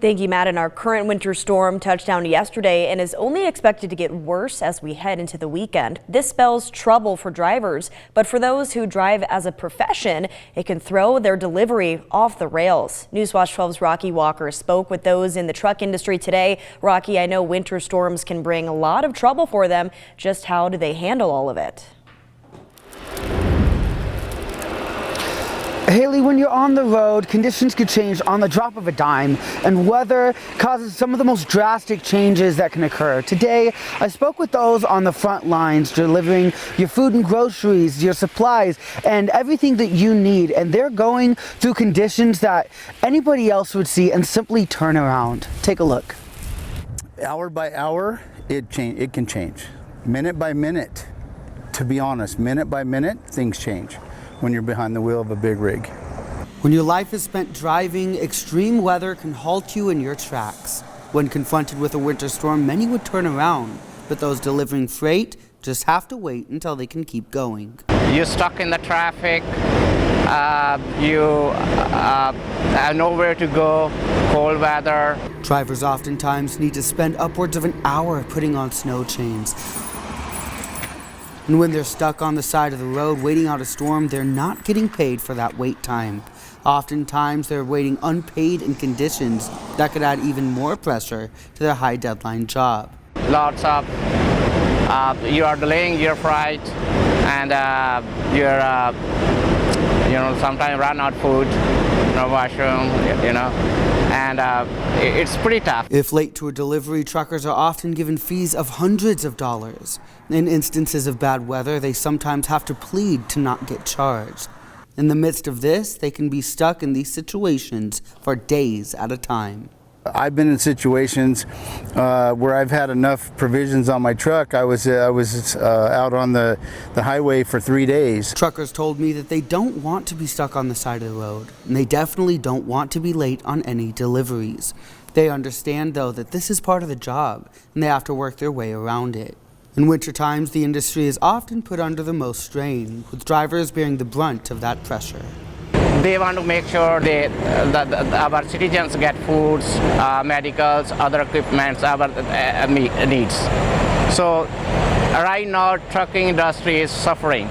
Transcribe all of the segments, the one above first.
Thank you, Matt. And our current winter storm touched down yesterday and is only expected to get worse as we head into the weekend. This spells trouble for drivers, but for those who drive as a profession, it can throw their delivery off the rails. Newswatch 12's Rocky Walker spoke with those in the truck industry today. Rocky, I know winter storms can bring a lot of trouble for them. Just how do they handle all of it? Haley, when you're on the road, conditions could change on the drop of a dime, and weather causes some of the most drastic changes that can occur. Today, I spoke with those on the front lines delivering your food and groceries, your supplies, and everything that you need, and they're going through conditions that anybody else would see and simply turn around. Take a look. Hour by hour, it can change. Minute by minute, to be honest, minute by minute, things change when you're behind the wheel of a big rig. When your life is spent driving, extreme weather can halt you in your tracks. When confronted with a winter storm, many would turn around, but those delivering freight just have to wait until they can keep going. You're stuck in the traffic, you have nowhere to go, cold weather. Drivers oftentimes need to spend upwards of an hour putting on snow chains. And when they're stuck on the side of the road waiting out a storm, they're not getting paid for that wait time. Oftentimes, they're waiting unpaid in conditions that could add even more pressure to their high deadline job. Lots of, you are delaying your flight, and you're, sometimes run out of food, no washroom, and it's pretty tough. If late to a delivery, truckers are often given fees of hundreds of dollars. In instances of bad weather, they sometimes have to plead to not get charged. In the midst of this, they can be stuck in these situations for days at a time. I've been in situations where I've had enough provisions on my truck. I was out on the highway for 3 days. Truckers told me that they don't want to be stuck on the side of the road, and they definitely don't want to be late on any deliveries. They understand, though, that this is part of the job, and they have to work their way around it. In winter times, the industry is often put under the most strain, with drivers bearing the brunt of that pressure. They want to make sure that our citizens get foods, medicals, other equipments, our needs. So right now, trucking industry is suffering.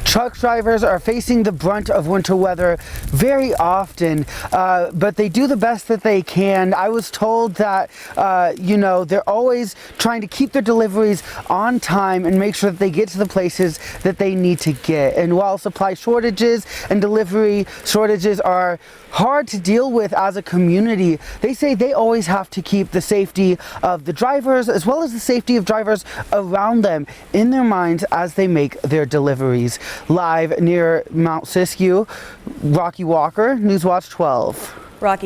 Truck drivers are facing the brunt of winter weather very often, but they do the best that they can. I was told that, they're always trying to keep their deliveries on time and make sure that they get to the places that they need to get. And while supply shortages and delivery shortages are hard to deal with as a community, they say they always have to keep the safety of the drivers as well as the safety of drivers around them in their minds as they make their deliveries. Live near Mount Siskiyou, Rocky Walker, Newswatch 12. Rocky.